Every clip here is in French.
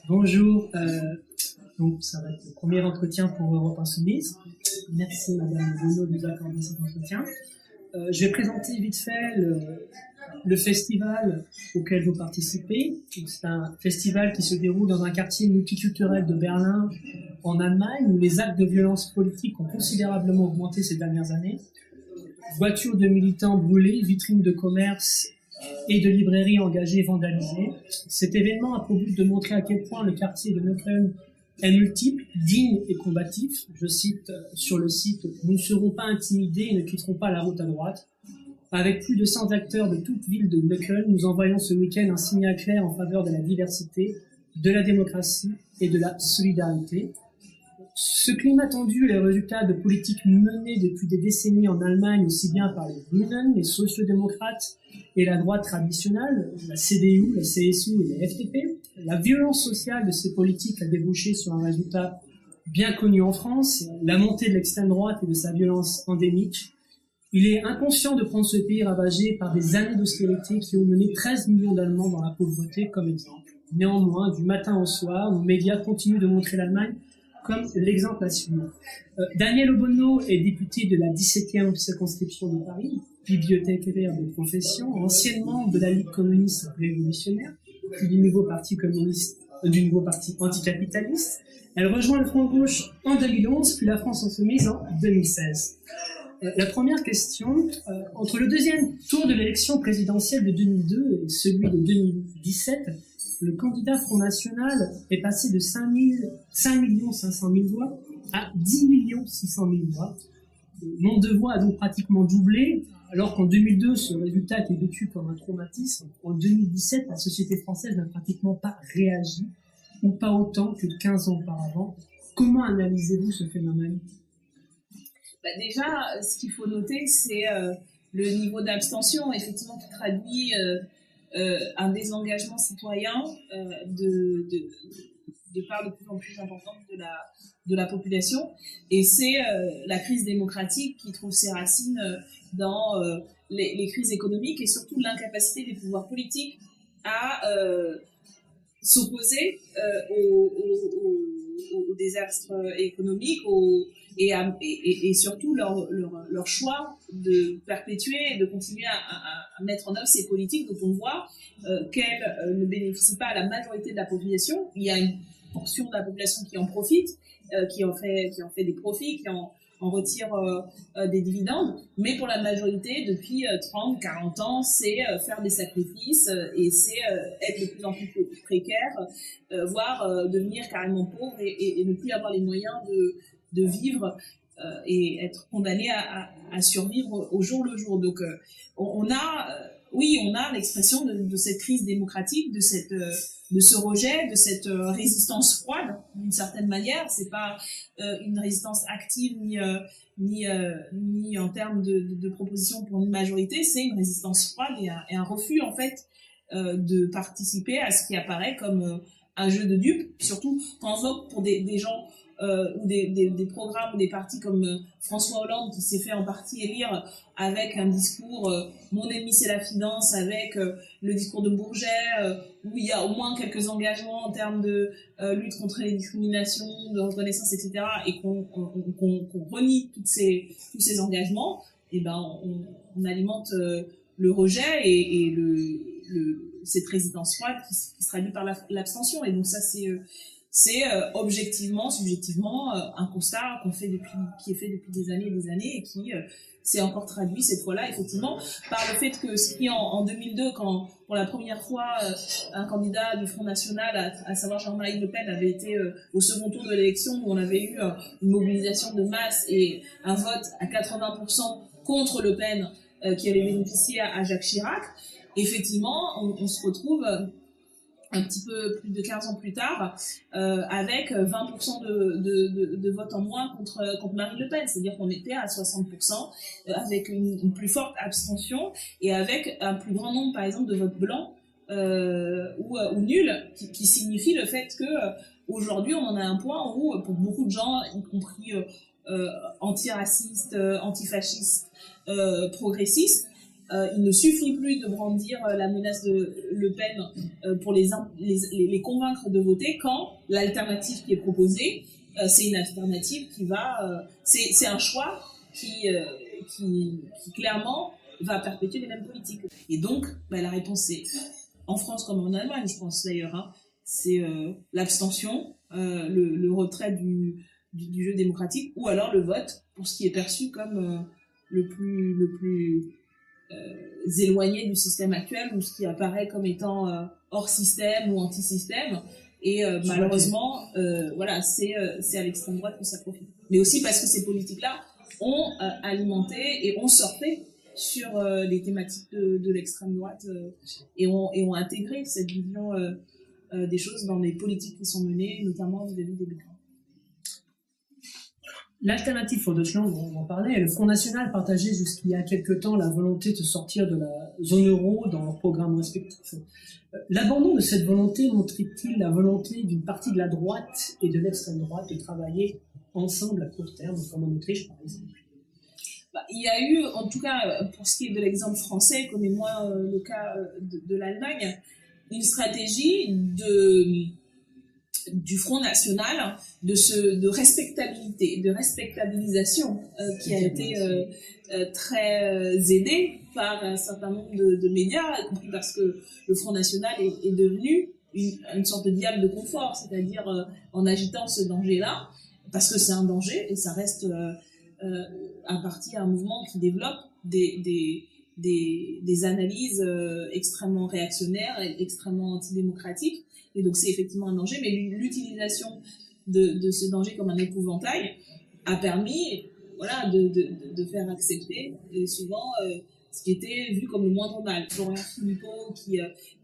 Bonjour, donc ça va être le premier entretien pour Europe Insoumise. Merci Madame Bonneau de nous accorder cet entretien. Je vais présenter vite fait le festival auquel vous participez. C'est un festival qui se déroule dans un quartier multiculturel de Berlin, en Allemagne, où les actes de violence politique ont considérablement augmenté ces dernières années. Voitures de militants brûlées, vitrines de commerce et de librairies engagées vandalisées. Cet événement a pour but de montrer à quel point le quartier de Neukölln est multiple, digne et combatif. Je cite sur le site « Nous ne serons pas intimidés et ne quitterons pas la route à droite ». Avec plus de 100 acteurs de toute ville de Neukölln, nous envoyons ce week-end un signal clair en faveur de la diversité, de la démocratie et de la solidarité. Ce climat tendu est le résultat de politiques menées depuis des décennies en Allemagne, aussi bien par les Grünen, les sociodémocrates et la droite traditionnelle, la CDU, la CSU et la FDP. La violence sociale de ces politiques a débouché sur un résultat bien connu en France, la montée de l'extrême droite et de sa violence endémique. Il est inconscient de prendre ce pays ravagé par des années d'austérité qui ont mené 13 millions d'Allemands dans la pauvreté comme exemple. Néanmoins, du matin au soir, nos médias continuent de montrer l'Allemagne comme l'exemple à suivre. Daniel Obono est député de la 17e circonscription de Paris, bibliothécaire de profession, ancien membre de la Ligue communiste révolutionnaire, puis du nouveau parti communiste, du nouveau parti anticapitaliste. Elle rejoint le Front de gauche en 2011, puis la France insoumise en 2016. La première question, entre le deuxième tour de l'élection présidentielle de 2002 et celui de 2017, le candidat Front National est passé de 5 500 000 voix à 10 600 000 voix. Le nombre de voix a donc pratiquement doublé, alors qu'en 2002, ce résultat était vécu comme un traumatisme. En 2017, la société française n'a pratiquement pas réagi, ou pas autant que 15 ans auparavant. Comment analysez-vous ce phénomène ? Déjà, ce qu'il faut noter, c'est le niveau d'abstention, effectivement, qui traduit un désengagement citoyen de part de plus en plus importante de la population. Et c'est la crise démocratique qui trouve ses racines dans les crises économiques et surtout l'incapacité des pouvoirs politiques à s'opposer aux désastres économiques et surtout leur choix de perpétuer et de continuer à mettre en œuvre ces politiques dont on voit qu'elles ne bénéficient pas à la majorité de la population. Il y a une portion de la population qui en profite, qui en fait des profits, qui en retire des dividendes, mais pour la majorité, depuis 30, 40 ans, c'est faire des sacrifices et c'est être de plus en plus précaire, voire devenir carrément pauvre et ne plus avoir les moyens de vivre et être condamné à survivre au jour le jour. Donc on a l'expression de cette crise démocratique, de ce rejet, de cette résistance froide d'une certaine manière. C'est pas une résistance active ni en termes de propositions pour une majorité, c'est une résistance froide et un refus en fait de participer à ce qui apparaît comme un jeu de dupes, surtout quand on vote pour des gens ou des programmes ou des partis comme François Hollande qui s'est fait en partie élire avec un discours mon ennemi c'est la finance, avec le discours de Bourget où il y a au moins quelques engagements en termes de lutte contre les discriminations, de reconnaissance, etc. et qu'on renie tous ces engagements, et ben on alimente le rejet et cette résistance froide qui se traduit par l'abstention. Et donc ça c'est objectivement, subjectivement, un constat qui est fait depuis des années et des années et qui s'est encore traduit cette fois-là, effectivement, par le fait que ce qui en 2002, quand pour la première fois un candidat du Front National, à savoir Jean-Marie Le Pen, avait été au second tour de l'élection, où on avait eu une mobilisation de masse et un vote à 80% contre Le Pen qui avait bénéficié à Jacques Chirac. Effectivement, on se retrouve un petit peu plus de 15 ans plus tard, avec 20% de votes en moins contre Marine Le Pen. C'est-à-dire qu'on était à 60%, avec une plus forte abstention, et avec un plus grand nombre, par exemple, de votes blancs ou nuls, qui signifie le fait que aujourd'hui, on en a un point où, pour beaucoup de gens, y compris antiracistes, antifascistes, progressistes, Il ne suffit plus de brandir la menace de Le Pen pour les convaincre de voter quand l'alternative qui est proposée, c'est une alternative qui va... c'est un choix qui clairement va perpétuer les mêmes politiques. Et donc, la réponse c'est, en France comme en Allemagne, je pense d'ailleurs, hein, c'est l'abstention, le retrait du jeu démocratique, ou alors le vote pour ce qui est perçu comme le plus éloigné du système actuel, ou ce qui apparaît comme étant hors système ou anti-système. Et malheureusement, voilà, c'est à l'extrême droite que ça profite. Mais aussi parce que ces politiques-là ont alimenté et ont surfé sur les thématiques de l'extrême droite et ont intégré cette vision des choses dans les politiques qui sont menées, notamment vis-à-vis des migrants. L'alternative pour Deutschland, on en parlait, le Front National partageait jusqu'il y a quelque temps la volonté de sortir de la zone euro dans leurs programmes respectifs. L'abandon de cette volonté montrait-il la volonté d'une partie de la droite et de l'extrême droite de travailler ensemble à court terme, comme en Autriche par exemple? Il y a eu, en tout cas pour ce qui est de l'exemple français, comme est moins le cas de l'Allemagne, une stratégie du Front National de respectabilité, de respectabilisation qui a été très aidée par un certain nombre de médias, y compris parce que le Front National est devenu une sorte de diable de confort, c'est-à-dire en agitant ce danger-là, parce que c'est un danger et ça reste un parti, un mouvement qui développe des analyses extrêmement réactionnaires et extrêmement antidémocratiques. Et donc c'est effectivement un danger, mais l'utilisation de ce danger comme un épouvantail a permis, voilà, de faire accepter souvent ce qui était vu comme le moindre mal. Florian Philippot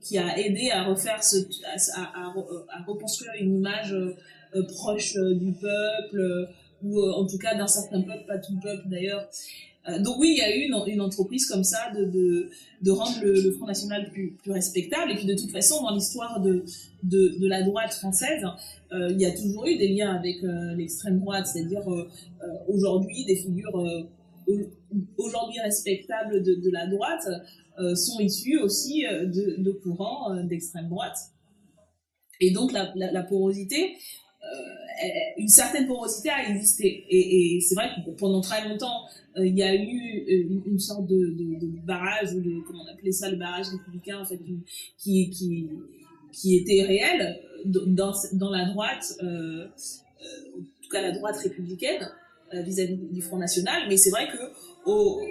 qui a aidé à refaire à reconstruire une image proche du peuple, ou en tout cas d'un certain peuple, pas tout le peuple d'ailleurs. Donc oui, il y a eu une entreprise comme ça de rendre le Front National plus respectable. Et puis de toute façon, dans l'histoire de la droite française, il y a toujours eu des liens avec l'extrême droite, c'est-à-dire aujourd'hui des figures aujourd'hui respectables de la droite sont issues aussi de courants d'extrême droite. Et donc la porosité, une certaine porosité a existé. Et c'est vrai que pendant très longtemps, il y a eu une sorte de barrage, ou comment on appelait ça, le barrage républicain, en fait, qui était réel dans la droite, en tout cas la droite républicaine, vis-à-vis du Front National. Mais c'est vrai que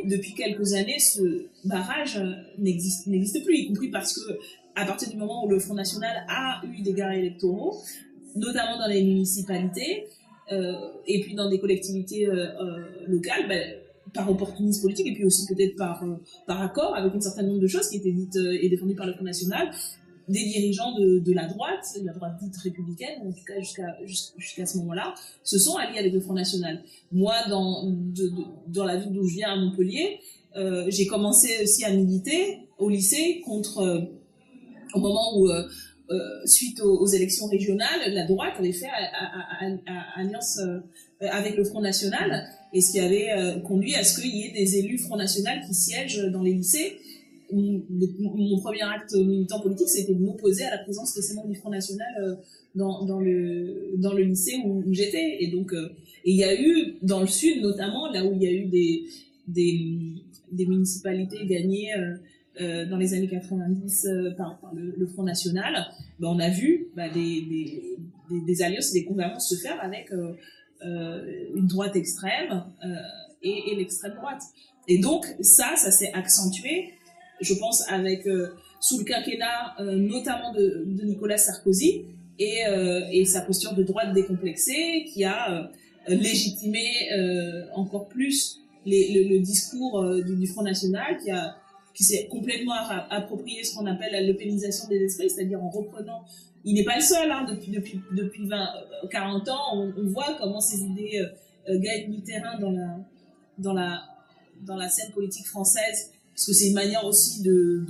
depuis quelques années, ce barrage n'existe plus, y compris parce que à partir du moment où le Front National a eu des gains électoraux, notamment dans les municipalités et puis dans des collectivités locales, par opportunisme politique, et puis aussi peut-être par accord avec un certain nombre de choses qui étaient dites et défendues par le Front National, des dirigeants de la droite dite républicaine, en tout cas jusqu'à ce moment-là, se sont alliés avec le Front National. Moi, dans la ville d'où je viens, à Montpellier, j'ai commencé aussi à militer au lycée contre, au moment où suite aux élections régionales, la droite avait fait alliance avec le Front National, et ce qui avait conduit à ce qu'il y ait des élus Front National qui siègent dans les lycées. Mon premier acte militant politique, c'était de m'opposer à la présence de ces membres du Front National dans le lycée où j'étais. Et donc, il y a eu, dans le Sud notamment, là où il y a eu des municipalités gagnées dans les années 90 par le Front National, on a vu des alliances et des convergences se faire avec une droite extrême et l'extrême droite. Et donc ça s'est accentué, je pense, avec sous le quinquennat notamment de Nicolas Sarkozy et sa posture de droite décomplexée qui a légitimé encore plus le discours du Front National, qui s'est complètement approprié ce qu'on appelle la lepénisation des esprits, c'est-à-dire en reprenant. Il n'est pas le seul, hein, depuis 40 ans, on voit comment ces idées gagnent du terrain dans la scène politique française, parce que c'est une manière aussi de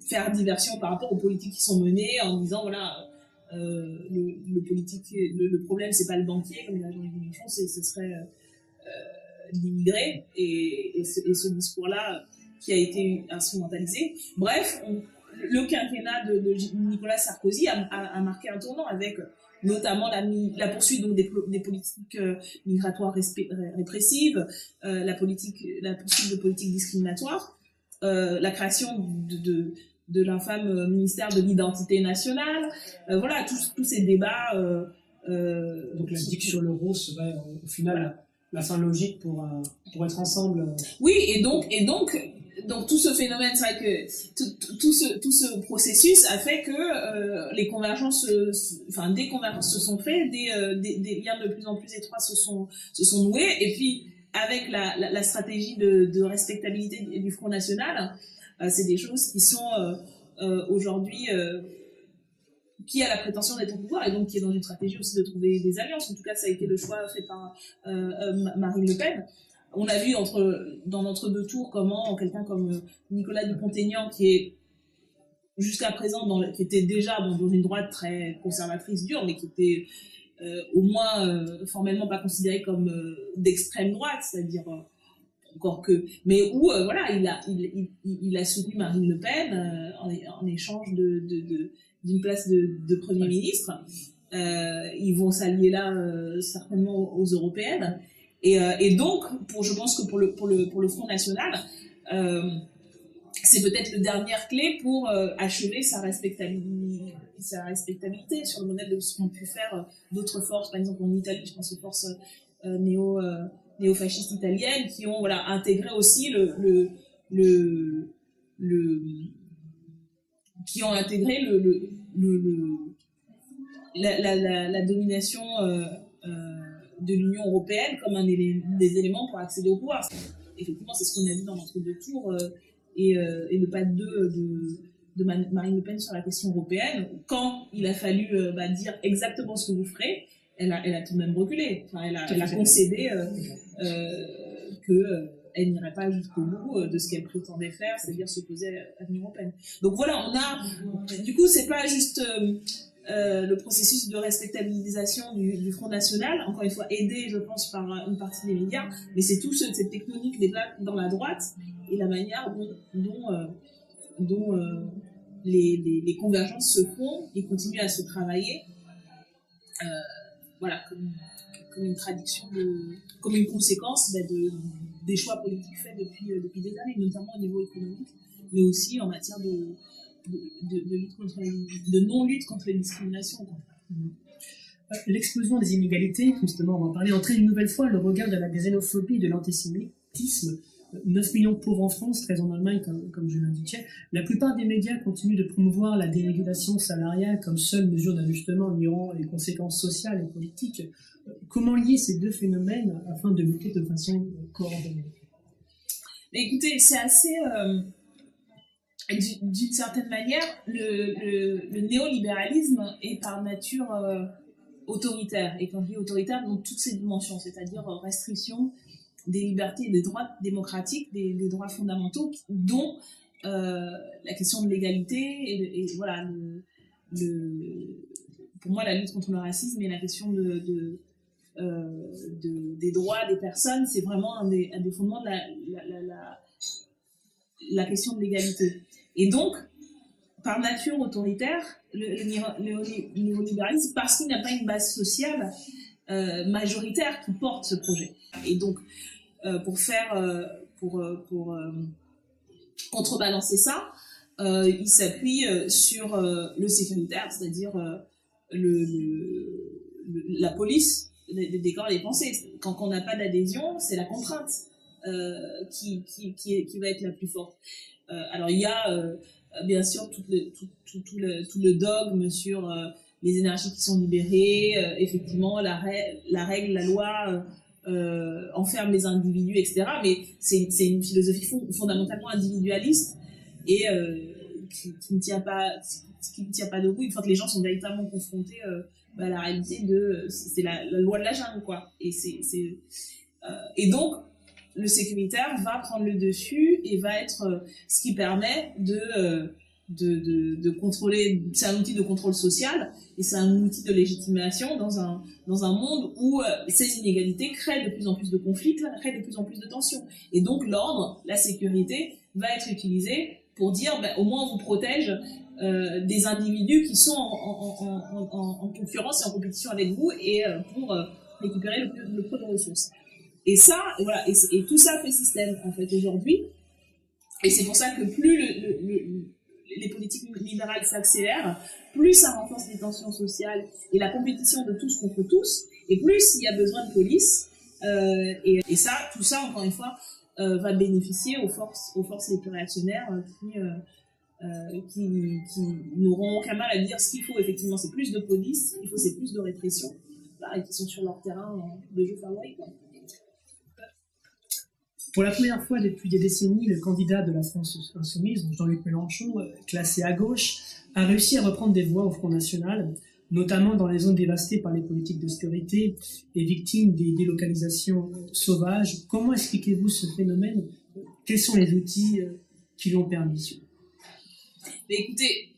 faire diversion par rapport aux politiques qui sont menées, en disant voilà, le problème c'est pas le banquier comme l'a Jean-Yves Mélenchon, ce serait d'immigrés et ce discours-là qui a été instrumentalisé. Bref, le quinquennat de Nicolas Sarkozy a marqué un tournant avec notamment la poursuite donc des politiques migratoires répressives, la poursuite de politiques discriminatoires, la création de l'infâme ministère de l'identité nationale, voilà, tous ces débats. Donc la digue sur l'euro serait au final voilà. La fin logique pour être ensemble. Oui, et donc tout ce phénomène, c'est vrai que tout ce processus a fait que les convergences, des convergences se sont faites, des liens de plus en plus étroits se sont noués, et puis avec la stratégie de respectabilité du Front National, c'est des choses qui sont aujourd'hui qui a la prétention d'être au pouvoir et donc qui est dans une stratégie aussi de trouver des alliances. En tout cas, ça a été le choix fait par Marine Le Pen. On a vu dans l'entre-deux tours comment quelqu'un comme Nicolas Dupont-Aignan, qui est jusqu'à présent qui était déjà dans une droite très conservatrice dure, mais qui était au moins formellement pas considéré comme d'extrême droite, c'est-à-dire encore que, mais où voilà, il a soutenu Marine Le Pen en échange d'une place de Premier ministre. Ils vont s'allier là certainement aux européennes. Et donc, je pense que pour le Front National, c'est peut-être le dernière clé pour achever sa respectabilité sur le modèle de ce qu'ont pu faire d'autres forces. Par exemple, en Italie, je pense aux forces néo-fascistes italiennes qui ont intégré aussi qui ont intégré la domination de l'Union européenne comme des éléments pour accéder au pouvoir. Effectivement, c'est ce qu'on a vu dans l'entre-deux tours et le pas de deux de Marine Le Pen sur la question européenne. Quand il a fallu dire exactement ce que vous ferez, elle a tout de même reculé. Enfin, elle a concédé qu'elle n'irait pas jusqu'au bout de ce qu'elle prétendait faire, c'est-à-dire s'opposer à l'Union européenne. Donc voilà, du coup, c'est pas juste le processus de respectabilisation du Front National, encore une fois aidé, je pense, par une partie des médias, mais c'est tout cette tectonique dans la droite et la manière dont les convergences se font et continuent à se travailler. Voilà, comme une traduction comme une conséquence des choix politiques faits depuis des années, notamment au niveau économique, mais aussi en matière de non-lutte contre les discriminations. L'explosion des inégalités, justement, on va en parler, entraîne une nouvelle fois le regard de la xénophobie et de l'antisémitisme. 9 millions de pauvres en France, 13 en Allemagne, comme je l'indiquais. La plupart des médias continuent de promouvoir la dérégulation salariale comme seule mesure d'ajustement, ignorant les conséquences sociales et politiques. Comment lier ces deux phénomènes afin de lutter de façon coordonnée ? Écoutez, c'est assez... d'une certaine manière, le néolibéralisme est par nature autoritaire. Et quand je dis autoritaire, dans toutes ses dimensions, c'est-à-dire restriction des libertés et des droits démocratiques, des droits fondamentaux, dont la question de l'égalité et voilà, pour moi, la lutte contre le racisme et la question des droits des personnes, c'est vraiment un des fondements de la question de l'égalité. Et donc, par nature autoritaire, le néolibéralisme, parce qu'il n'a pas une base sociale majoritaire qui porte ce projet. Et donc, pour contrebalancer ça, il s'appuie sur le sécuritaire, c'est-à-dire la police des corps et des pensées. Quand on n'a pas d'adhésion, c'est la contrainte qui va être la plus forte. Alors il y a bien sûr tout le dogme sur les énergies qui sont libérées, effectivement la règle, la loi enferme les individus, etc. Mais c'est une philosophie fondamentalement individualiste et qui ne tient pas debout une fois que les gens sont véritablement confrontés à la réalité c'est la loi de la jungle, quoi. Et donc le sécuritaire va prendre le dessus et va être ce qui permet de contrôler, c'est un outil de contrôle social et c'est un outil de légitimation dans un monde où ces inégalités créent de plus en plus de conflits, créent de plus en plus de tensions. Et donc l'ordre, la sécurité va être utilisée pour dire au moins on vous protège des individus qui sont en concurrence et en compétition avec vous et pour récupérer le plus de ressources. Et ça, voilà, et tout ça fait système en fait aujourd'hui. Et c'est pour ça que plus les politiques libérales s'accélèrent, plus ça renforce les tensions sociales et la compétition de tous contre tous, et plus il y a besoin de police. Et ça, tout ça, encore une fois, va bénéficier aux forces les plus réactionnaires qui n'auront aucun mal à dire ce qu'il faut. Effectivement, c'est plus de police, il faut c'est plus de répression, et qui sont sur leur terrain de jeu favori, quoi. Pour la première fois depuis des décennies, le candidat de la France insoumise, Jean-Luc Mélenchon, classé à gauche, a réussi à reprendre des voix au Front National, notamment dans les zones dévastées par les politiques d'austérité et victimes des délocalisations sauvages. Comment expliquez-vous ce phénomène? Quels sont les outils qui l'ont permis? Mais écoutez,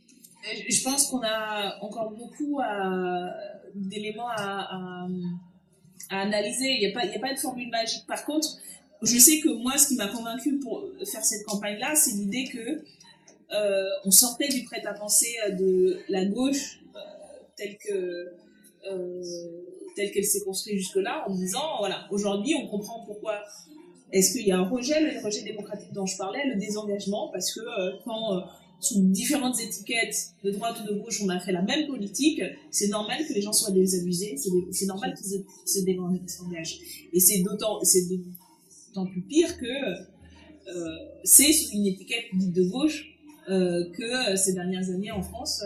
je pense qu'on a encore beaucoup d'éléments à analyser. Il n'y a pas de formule magique. Par contre, je sais que moi, ce qui m'a convaincu pour faire cette campagne-là, c'est l'idée que on sortait du prêt-à-penser de la gauche telle qu'elle s'est construite jusque-là, en disant, voilà, aujourd'hui, on comprend pourquoi est-ce qu'il y a un rejet, le rejet démocratique dont je parlais, le désengagement, parce que quand sous différentes étiquettes de droite ou de gauche, on a fait la même politique, c'est normal que les gens soient désabusés, c'est normal qu'ils se désengagent. Et c'est d'autant plus pire que c'est sous une étiquette dite de gauche que ces dernières années en France,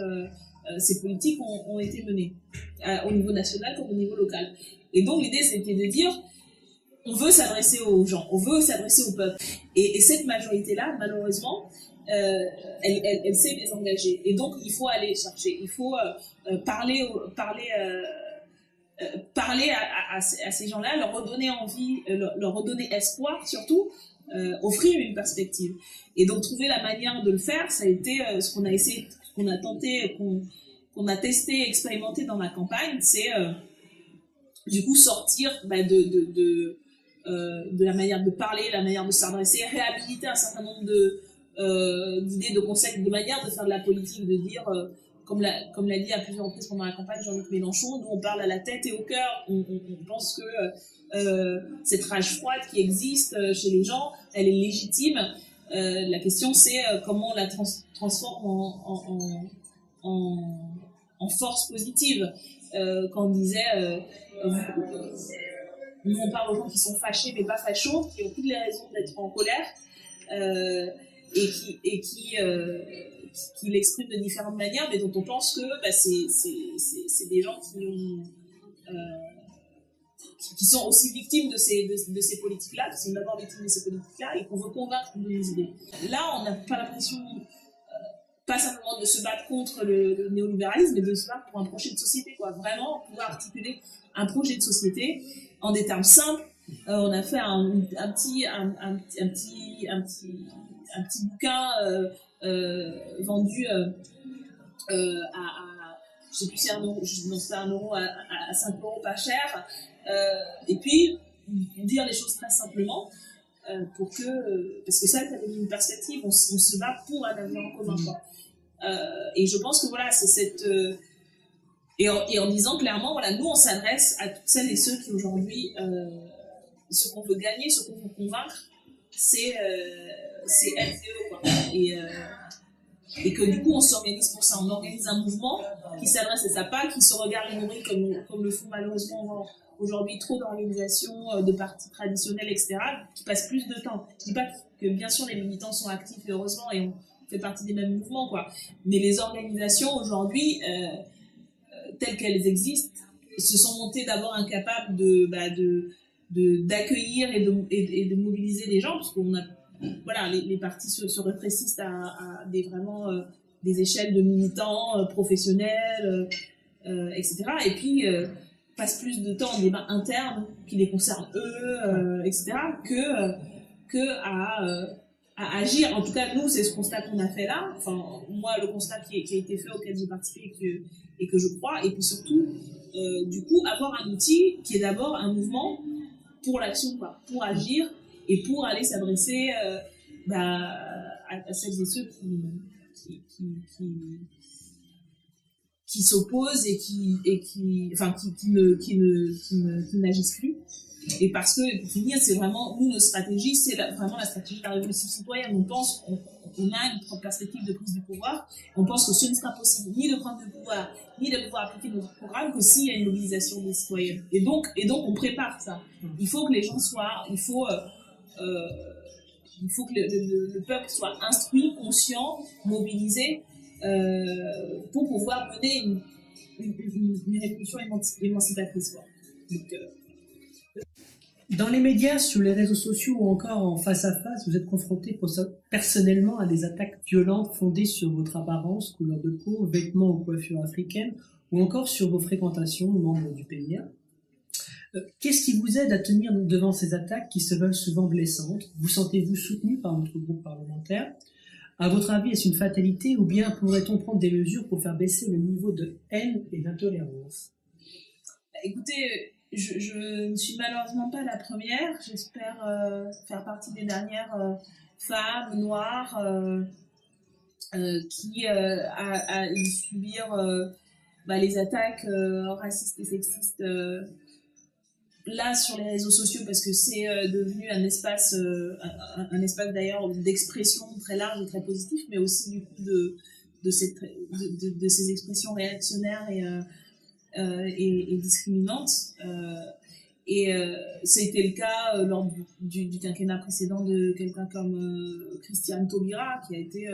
ces politiques ont été menées, au niveau national comme au niveau local. Et donc l'idée, c'était de dire, on veut s'adresser aux gens, on veut s'adresser au peuple. Et cette majorité-là, malheureusement, elle s'est désengagée. Et donc il faut aller chercher, il faut parler à ces gens-là, leur redonner envie, leur redonner espoir surtout, offrir une perspective. Et donc trouver la manière de le faire, ça a été ce qu'on a essayé, qu'on a tenté, qu'on a testé, expérimenté dans ma campagne, c'est du coup sortir de la manière de parler, la manière de s'adresser, réhabiliter un certain nombre d'idées, de concepts, de manière de faire de la politique, de dire comme l'a dit à plusieurs reprises pendant la campagne Jean-Luc Mélenchon, nous on parle à la tête et au cœur, on pense que cette rage froide qui existe chez les gens, elle est légitime. La question c'est comment on la transforme en force positive. Quand on disait nous on parle aux gens qui sont fâchés mais pas fachos, qui ont toutes les raisons d'être en colère et qui l'expriment de différentes manières, mais dont on pense que c'est des gens qui sont aussi victimes de ces politiques-là, qui sont d'abord victimes de ces politiques-là, et qu'on veut convaincre de nos idées. Là, on n'a pas l'impression, pas simplement de se battre contre le néolibéralisme, mais de se battre pour un projet de société, quoi. Vraiment pouvoir articuler un projet de société en des termes simples. On a fait un petit bouquin vendu à je sais plus si c'est un euro à 5 euros, pas cher, et puis dire les choses très simplement pour que parce que ça donne une perspective, on se bat pour un avenir en commun, quoi. Et je pense que voilà, c'est cette et en disant clairement, voilà, nous on s'adresse à toutes celles et ceux qui aujourd'hui ce qu'on veut gagner, ce qu'on veut convaincre, c'est LCE, quoi. Et que du coup on s'organise pour ça, on organise un mouvement qui s'adresse à ça, pas qui se regarde et nourrit comme le font malheureusement aujourd'hui trop d'organisations, de partis traditionnels, etc., qui passent plus de temps. Je dis pas que bien sûr les militants sont actifs, heureusement, et on fait partie des mêmes mouvements, quoi. Mais les organisations aujourd'hui, telles qu'elles existent, se sont montées d'abord incapables d'accueillir et de mobiliser les gens, parce qu'on a voilà, les partis se rétrécissent à des échelles de militants professionnels, etc. Et puis passent plus de temps en débat interne qui les concerne eux, etc. que à à agir. En tout cas, nous, c'est ce constat qu'on a fait là. Enfin, moi, le constat qui a été fait, auquel j'ai participé et que je crois. Et puis surtout, du coup, avoir un outil qui est d'abord un mouvement pour l'action, quoi, pour agir et pour aller s'adresser à celles et ceux qui s'opposent et qui n'agissent plus. Et parce que, pour finir, c'est vraiment, nous, notre stratégie, c'est vraiment la stratégie de la révolution citoyenne. On pense, on a une perspective de prise du pouvoir. On pense que ce ne sera possible ni de prendre le pouvoir, ni de pouvoir appliquer notre programme que s'il y a une mobilisation des citoyens. Et donc, on prépare ça. Il faut que les gens soient, il faut que le peuple soit instruit, conscient, mobilisé, pour pouvoir mener une révolution émancipatrice, quoi. Donc, dans les médias, sur les réseaux sociaux ou encore en face à face, vous êtes confronté personnellement à des attaques violentes fondées sur votre apparence, couleur de peau, vêtements ou coiffure africaine, ou encore sur vos fréquentations aux membres du PNIA. Qu'est-ce qui vous aide à tenir devant ces attaques qui se veulent souvent blessantes? Vous sentez-vous soutenu par notre groupe parlementaire? À votre avis, est-ce une fatalité ou bien pourrait-on prendre des mesures pour faire baisser le niveau de haine et d'intolérance? Écoutez, je ne suis malheureusement pas la première. J'espère faire partie des dernières femmes noires qui a dû subir les attaques racistes et sexistes là sur les réseaux sociaux, parce que c'est devenu un espace d'ailleurs d'expression très large et très positif, mais aussi du coup de ces expressions réactionnaires et discriminantes. Ça a été le cas lors du quinquennat précédent de quelqu'un comme Christiane Taubira, qui a été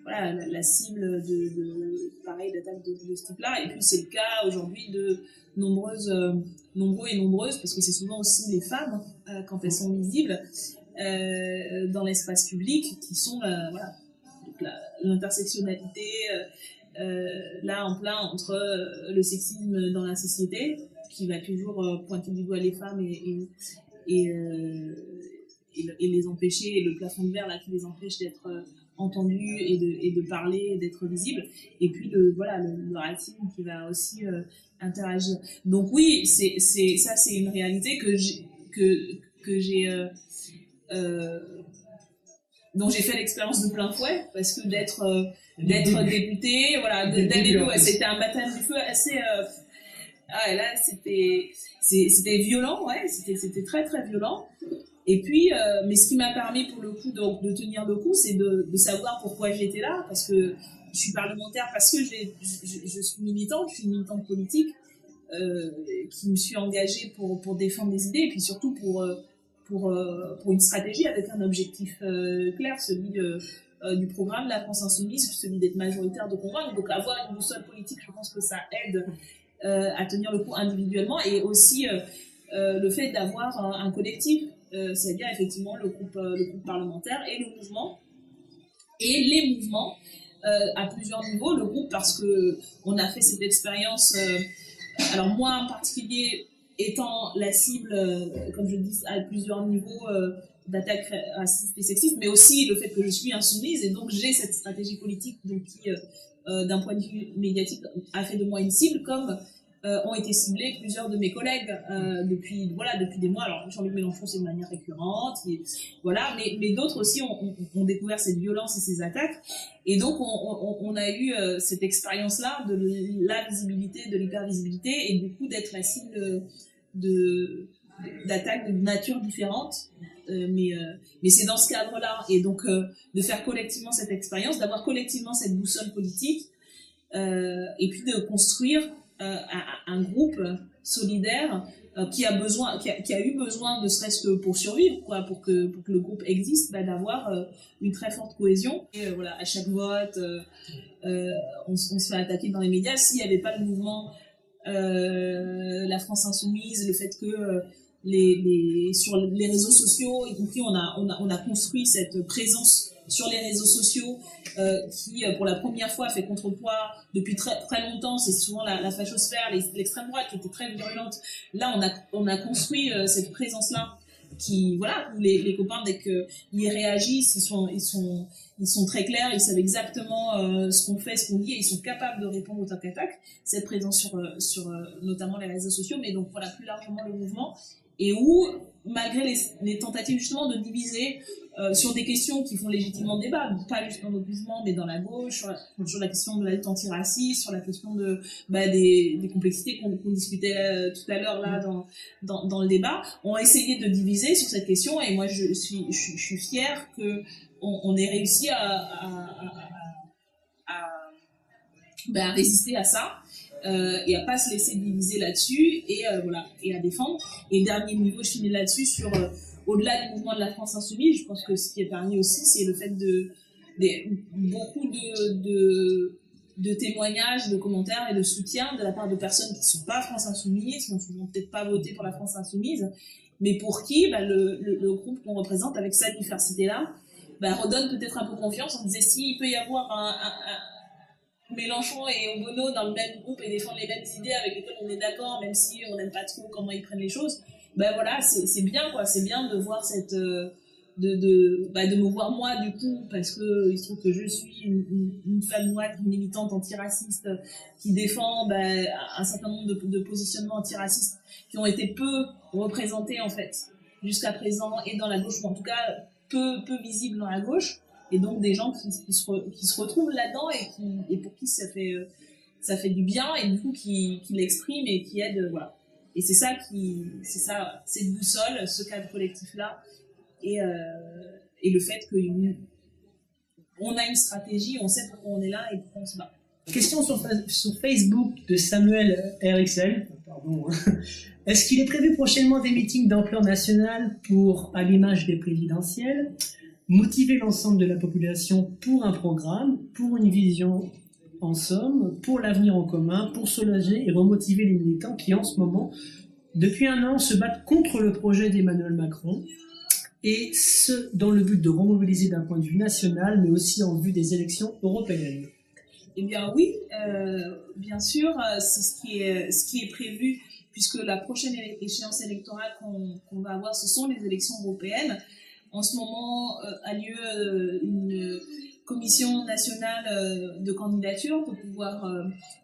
la cible d'attaques de ce type-là. Et puis c'est le cas aujourd'hui de nombreux et nombreuses, parce que c'est souvent aussi les femmes, quand elles sont visibles dans l'espace public, qui sont l'intersectionnalité là en plein entre le sexisme dans la société, qui va toujours pointer du doigt les femmes et les empêcher, et le plafond de verre là qui les empêche d'être entendus et de parler, d'être visibles, et puis le racisme qui va aussi interagir. Donc oui, c'est une réalité dont j'ai fait l'expérience de plein fouet, parce que d'être députée, c'était un baptême du feu assez là c'était violent, c'était très très violent. Et puis mais ce qui m'a permis pour le coup de tenir le coup, c'est de savoir pourquoi j'étais là, parce que je suis parlementaire, parce que je suis militante, je suis une militante politique qui me suis engagée pour défendre des idées, et puis surtout pour une stratégie avec un objectif clair, celui du programme de la France Insoumise, celui d'être majoritaire, de convaincre. Donc avoir une boussole politique, je pense que ça aide à tenir le coup individuellement, et aussi le fait d'avoir un collectif, c'est-à-dire effectivement le groupe parlementaire et le mouvement, et les mouvements à plusieurs niveaux. Le groupe, parce que on a fait cette expérience, alors moi en particulier étant la cible, comme je le dis, à plusieurs niveaux d'attaques racistes et sexistes, mais aussi le fait que je suis insoumise, et donc j'ai cette stratégie politique qui, d'un point de vue médiatique, a fait de moi une cible, comme ont été ciblés plusieurs de mes collègues depuis des mois. Alors Jean-Luc Mélenchon, c'est de manière récurrente, mais d'autres aussi ont découvert cette violence et ces attaques, et donc on a eu cette expérience-là de la visibilité, de l'hypervisibilité, et du coup d'être la cible d'attaques de nature différente, mais c'est dans ce cadre-là, et donc de faire collectivement cette expérience, d'avoir collectivement cette boussole politique, et puis de construire un groupe solidaire qui a eu besoin, ne serait-ce que pour survivre, pour que le groupe existe, d'avoir une très forte cohésion. Et à chaque vote, on se fait attaquer dans les médias. S'il n'y avait pas le mouvement La France Insoumise, le fait que sur les réseaux sociaux, y compris, on a construit cette présence sur les réseaux sociaux qui, pour la première fois, fait contrepoids depuis très, très longtemps. C'est souvent la fachosphère, l'extrême droite qui était très virulente. Là, on a construit cette présence-là voilà, les copains, dès qu'ils réagissent, ils sont très clairs, ils savent exactement ce qu'on fait, ce qu'on dit, et ils sont capables de répondre au tac à tac. Cette présence sur notamment les réseaux sociaux, mais donc voilà, plus largement le mouvement, et où, malgré les tentatives justement de diviser sur des questions qui font légitimement débat, pas juste dans notre mouvement, mais dans la gauche, sur la question de la lutte antiraciste, sur la question des complexités qu'on discutait tout à l'heure là dans le débat, ont essayé de diviser sur cette question, et moi je suis fière que on ait réussi à résister à ça. Et à pas se laisser diviser là-dessus, et voilà, et à défendre. Et dernier niveau, je finis là-dessus sur au-delà du mouvement de la France insoumise. Je pense que ce qui est permis aussi, c'est le fait beaucoup de témoignages, de commentaires et de soutien de la part de personnes qui sont pas France insoumise, qui n'ont peut-être pas voté pour la France insoumise, mais pour qui le groupe qu'on représente avec cette diversité-là redonne peut-être un peu confiance. On disait, s'il peut y avoir un Mélenchon et Obono dans le même groupe et défendre les mêmes idées avec lesquelles on est d'accord, même si on n'aime pas trop comment ils prennent les choses, voilà, c'est bien, quoi. C'est bien de voir de me voir moi, du coup, parce que il se trouve que je suis une femme noire, une militante antiraciste qui défend un certain nombre de positionnements antiracistes qui ont été peu représentés, en fait, jusqu'à présent, et dans la gauche, ou en tout cas peu visibles dans la gauche. Et donc des gens qui se retrouvent là-dedans et pour qui ça fait du bien, et du coup qui l'expriment et qui aident, voilà. Et c'est ça cette boussole, ce cadre collectif-là, et le fait qu'on a une stratégie, on sait pourquoi on est là et pourquoi on se bat. Question sur Facebook de Samuel RXL. Pardon. Est-ce qu'il est prévu prochainement des meetings d'ampleur nationale pour, à l'image des présidentielles, motiver l'ensemble de la population pour un programme, pour une vision en somme, pour l'avenir en commun, pour soulager et remotiver les militants qui en ce moment, depuis un an, se battent contre le projet d'Emmanuel Macron, et ce, dans le but de remobiliser d'un point de vue national, mais aussi en vue des élections européennes? Eh bien oui, bien sûr, c'est ce qui est prévu, puisque la prochaine échéance électorale qu'on va avoir, ce sont les élections européennes. En ce moment a lieu une commission nationale de candidature pour pouvoir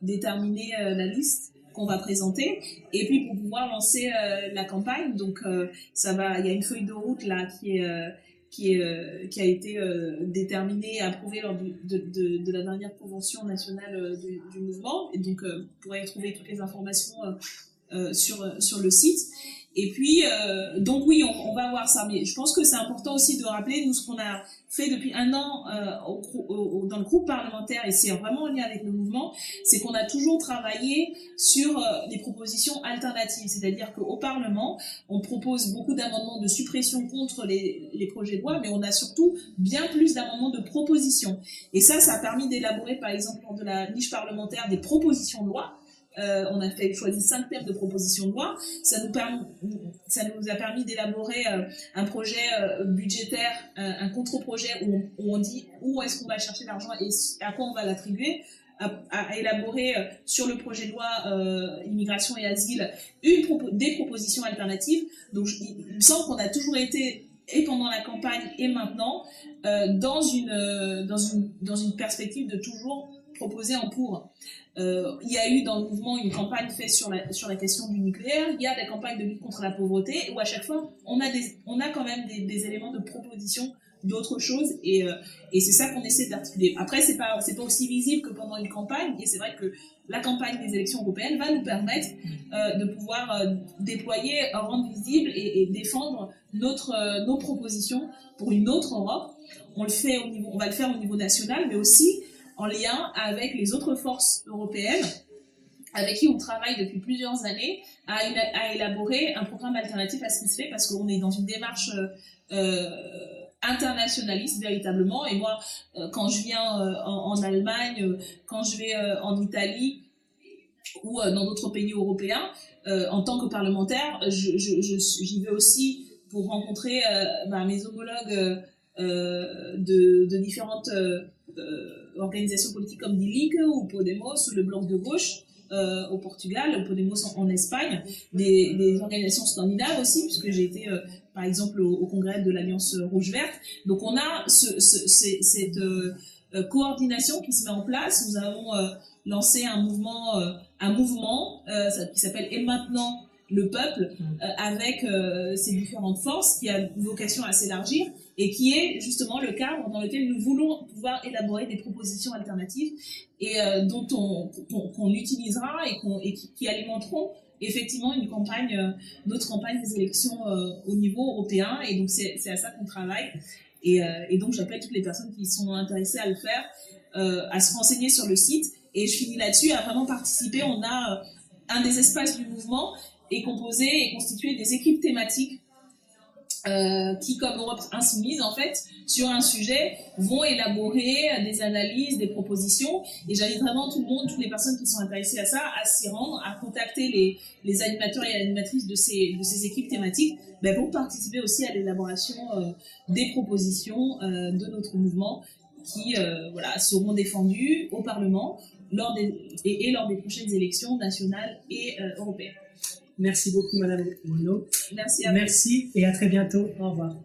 déterminer la liste qu'on va présenter, et puis pour pouvoir lancer la campagne. Donc il y a une feuille de route là qui a été déterminée et approuvée lors de la dernière convention nationale du mouvement, et donc vous pourrez trouver toutes les informations sur le site. Et puis, donc oui, on va voir ça. Mais je pense que c'est important aussi de rappeler, nous, ce qu'on a fait depuis un an dans le groupe parlementaire, et c'est vraiment en lien avec le mouvement, c'est qu'on a toujours travaillé sur des propositions alternatives. C'est-à-dire qu'au Parlement, on propose beaucoup d'amendements de suppression contre les projets de loi, mais on a surtout bien plus d'amendements de propositions. Et ça a permis d'élaborer, par exemple, lors de la niche parlementaire, des propositions de loi. On a choisi 5 thèmes de propositions de loi. Ça nous a permis d'élaborer un projet budgétaire, un contre-projet où on dit où est-ce qu'on va chercher l'argent et à quoi on va l'attribuer, à élaborer sur le projet de loi immigration et asile des propositions alternatives. Donc il me semble qu'on a toujours été, et pendant la campagne et maintenant, dans une perspective de toujours proposer en pour. Il y a eu dans le mouvement une campagne faite sur la question du nucléaire, il y a des campagnes de lutte contre la pauvreté, où à chaque fois on a quand même des éléments de proposition d'autres choses, et c'est ça qu'on essaie d'articuler. Après c'est pas aussi visible que pendant une campagne, et c'est vrai que la campagne des élections européennes va nous permettre de pouvoir déployer, rendre visible et défendre nos propositions pour une autre Europe. On va le faire au niveau national, mais aussi en lien avec les autres forces européennes avec qui on travaille depuis plusieurs années à élaborer un programme alternatif à ce qui se fait, parce qu'on est dans une démarche internationaliste véritablement. Et moi, quand je viens en Allemagne, quand je vais en Italie ou dans d'autres pays européens, en tant que parlementaire, j'y vais aussi pour rencontrer mes homologues de différentes organisations politiques comme DILIC ou Podemos ou le Bloc de gauche au Portugal, Podemos en Espagne, des organisations scandinaves aussi, puisque j'ai été par exemple au congrès de l'Alliance Rouge-Verte. Donc on a cette coordination qui se met en place. Nous avons lancé un mouvement qui s'appelle « Et maintenant le peuple », avec ces différentes forces, qui a vocation à s'élargir et qui est justement le cadre dans lequel nous voulons pouvoir élaborer des propositions alternatives et dont qu'on utilisera et qui alimenteront effectivement notre campagne des élections au niveau européen. Et donc c'est à ça qu'on travaille. Et donc j'appelle toutes les personnes qui sont intéressées à le faire, à se renseigner sur le site. Et je finis là-dessus, à vraiment participer. On a un des espaces du mouvement est composé et constitué des équipes thématiques qui, comme Europe Insoumise, en fait, sur un sujet, vont élaborer des analyses, des propositions. Et j'invite vraiment tout le monde, toutes les personnes qui sont intéressées à ça, à s'y rendre, à contacter les animateurs et animatrices de ces équipes thématiques, pour participer aussi à l'élaboration des propositions de notre mouvement qui seront défendues au Parlement lors des prochaines élections nationales et européennes. Merci beaucoup, Madame Renaud. Merci à vous. Merci et à très bientôt. Au revoir.